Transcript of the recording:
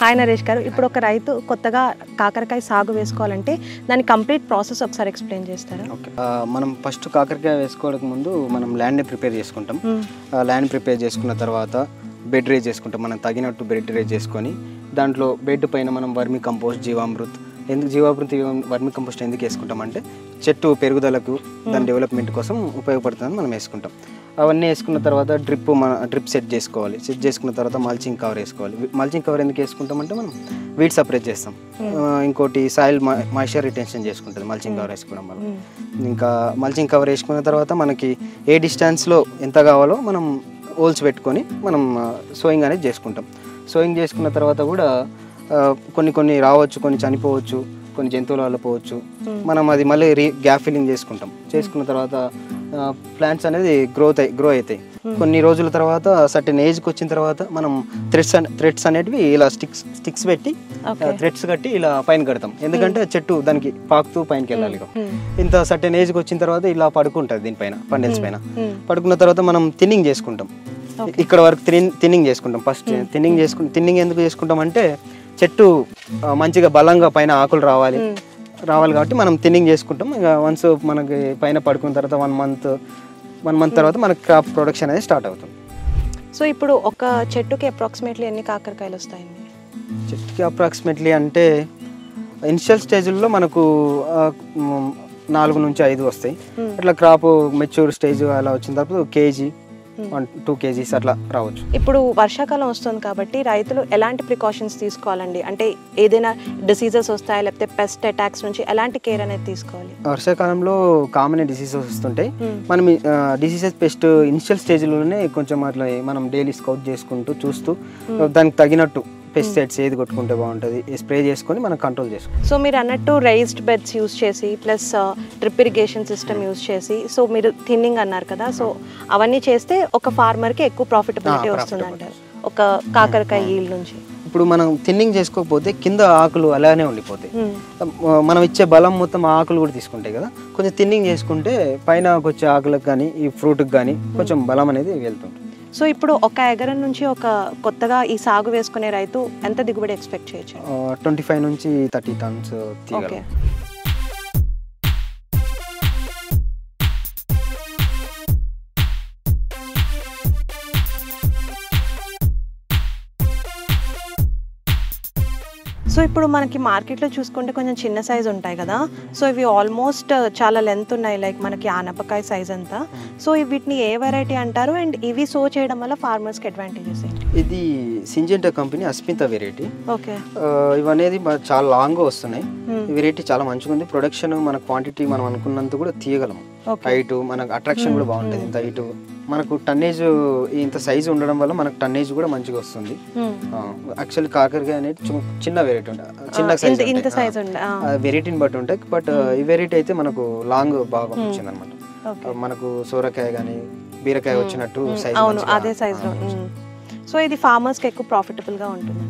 Hi Naresh గారు, ఇప్పుడు ఒక రైతు కొత్తగా కాకరకాయ సాగు వేసుకోవాలంటే దాని కంప్లీట్ ప్రాసెస్ ఒకసారి ఎక్స్ప్లెయిన్ చేస్తారా? ఓకే, మనం ఫస్ట్ కాకరకాయ వేసుకోవడానికి ముందు మనం ల్యాండ్ని ప్రిపేర్ చేసుకుంటాం. ల్యాండ్ ప్రిపేర్ చేసుకున్న తర్వాత బెడ్ రేజ్ చేసుకుంటాం. మనం తగినట్టు బెడ్ రేజ్ చేసుకొని దాంట్లో బెడ్ పైన మనం వర్మి కంపోస్ట్, జీవామృత్. వర్మి కంపోస్ట్ ఎందుకు వేసుకుంటామంటే చెట్టు పెరుగుదలకు దాని డెవలప్మెంట్ కోసం ఉపయోగపడుతుందని మనం వేసుకుంటాం. అవన్నీ వేసుకున్న తర్వాత డ్రిప్ సెట్ చేసుకోవాలి. సెట్ చేసుకున్న తర్వాత మల్చింగ్ కవర్ వేసుకోవాలి. మల్చింగ్ కవర్ ఎందుకు వేసుకుంటామంటే మనం వీడ్ సపరేట్ చేస్తాం. ఇంకోటి సాయిల్ మాయిశ్చర్ రిటెన్షన్ చేసుకుంటుంది మల్చింగ్ కవర్ వేసుకోవడం వల్ల. ఇంకా మల్చింగ్ కవర్ వేసుకున్న తర్వాత మనకి ఏ డిస్టెన్స్లో ఎంత కావాలో మనం హోల్స్ పెట్టుకొని మనం సోయింగ్ అనేది చేసుకుంటాం. సోయింగ్ చేసుకున్న తర్వాత కూడా కొన్ని రావచ్చు, కొన్ని చనిపోవచ్చు, కొన్ని జంతువుల వల్ల పోవచ్చు. మనం అది మళ్ళీ గ్యాప్ ఫిల్లింగ్ చేసుకుంటాం. చేసుకున్న తర్వాత ప్లాంట్స్ అనేది గ్రో అవుతాయి. కొన్ని రోజుల తర్వాత సర్టెన్ ఏజ్కి వచ్చిన తర్వాత మనం థ్రెడ్స్ అనేటివి ఇలా స్టిక్స్ పెట్టి థ్రెడ్స్ కట్టి ఇలా పైన కడతాం. ఎందుకంటే చెట్టు దానికి పాకుతూ పైనకి వెళ్ళాలి. ఇంత సర్టెన్ ఏజ్కి వచ్చిన తర్వాత ఇలా పడుకుంటుంది దీనిపైన, పండిల్స్ పైన పడుకున్న తర్వాత మనం థిన్నింగ్ చేసుకుంటాం. ఇక్కడ వరకు థిన్నింగ్ చేసుకుంటాం. ఫస్ట్ థిన్నింగ్ ఎందుకు చేసుకుంటాం అంటే చెట్టు మంచిగా బలంగా పైన ఆకులు రావాలి కాబట్టి మనం థిన్నింగ్ చేసుకుంటాం. ఇక వన్స్ మనకి పైన పడుకున్న తర్వాత వన్ మంత్ తర్వాత మనకి క్రాప్ ప్రొడక్షన్ అనేది స్టార్ట్ అవుతుంది. సో ఇప్పుడు ఒక చెట్టుకి అప్రాక్సిమేట్లీ ఎన్ని కాకరకాయలు వస్తాయండి? చెట్టుకి అప్రాక్సిమేట్లీ అంటే ఇనిషియల్ స్టేజ్లో మనకు 4 నుంచి 5 వస్తాయి. అట్లా క్రాప్ మెచ్యూర్ స్టేజ్ అలా వచ్చిన తర్వాత కేజీ 1-2 kgs అట్లా రావచ్చు. ఇప్పుడు వర్షాకాలం వస్తుంది కాబట్టి రైతులు ఎలాంటి ప్రికాషన్స్ తీసుకోవాలండి? అంటే ఏదైనా డిసీజెస్ వస్తాయా, లేకపోతే పెస్ట్ అటాక్స్ నుంచి ఎలాంటి కేర్ అనేది తీసుకోవాలి? వర్షాకాలంలో కామన్ డిసీజెస్ వస్తుంటాయి. మనం డిసీజెస్ పెస్ట్ ఇనిషియల్ స్టేజ్లోనే కొంచెం అట్లా మనం డైలీ స్కౌట్ చేసుకుంటూ చూస్తూ దానికి తగినట్టు పెస్టిసైడ్స్ ఏది కొట్టుకుంటే బాగుంటుంది స్ప్రే చేసుకొని మనం కంట్రోల్ చేసుకోవాలి. సో మీరు అన్నట్టు రైజ్డ్ బెడ్స్ యూజ్ చేసి plus drip irrigation system use చేసి, సో మీరు థిన్నింగ్ అన్నారు కదా, సో అవన్నీ చేస్తే ఒక ఫార్మర్కి ఎక్కువ ప్రాఫిటబిలిటీ వస్తుంది అంటారు ఒక కాకరకాయ ఈల్డ్ నుంచి. ఇప్పుడు మనం థిన్నింగ్ చేసుకోకపోతే కింద ఆకులు అలానే ఉండిపోతాయి. మనం ఇచ్చే బలం మొత్తం ఆకులు కూడా తీసుకుంటాయి కదా. కొంచెం థిన్నింగ్ చేసుకుంటే పైన వచ్చే ఆకులకు కానీ ఈ ఫ్రూట్కి కానీ కొంచెం బలం అనేది వెళ్తుంది. సో ఇప్పుడు ఒక ఎకరం నుంచి ఒక కొత్తగా ఈ సాగు వేసుకునే రైతు ఎంత దిగుబడి ఎక్స్పెక్ట్ చేయొచ్చు? 25 నుంచి 30 టన్స్ తీయగలం. సో ఇప్పుడు మనకి మార్కెట్లో చూసుకుంటే కొంచెం చిన్న సైజ్ ఉంటాయి కదా, సో ఇవి ఆల్మోస్ట్ చాలా లెంత్ ఉన్నాయి, లైక్ మనకి ఆనపకాయ సైజ్ అంతా. సో వీటిని ఏ వెరైటీ అంటారు అండ్ ఇవి సో చేయడం వల్ల ఫార్మర్స్కి అడ్వాంటేజెస్ ఏంటి? ఇది Syngenta company Asmita variety. Okay, ఇవనేది చాలా లాంగ్గా వస్తున్నాయి. ఈ వెరైటీ చాలా మంచిగా ఉంది. ప్రొడక్షన్ మన క్వాంటిటీ మనం అనుకున్నంత కూడా తీయగలం. హైట్ మనకు అట్రాక్షన్ కూడా బాగుంటుంది. ఇంత హైట్ మనకు టన్నేజ్ ఇంత సైజు ఉండడం వల్ల మనకు టన్నేజ్ కూడా మంచిగా వస్తుంది. యాక్చువల్లీ కాకరకాయ అనేది చిన్న వెరైటీ ఉంటుంది, చిన్న సైజ్ వెరైటీని బట్టి ఉంటాయి. బట్ ఈ వెరైటీ అయితే మనకు లాంగ్ బాగా వచ్చింది అనమాట. మనకు సోరకాయ కానీ బీరకాయ వచ్చినట్టు సైజ్, అదే సైజ్ లో. సో ఇది ఫార్మర్స్కి ఎక్కువ ప్రాఫిటబుల్గా ఉంటుంది.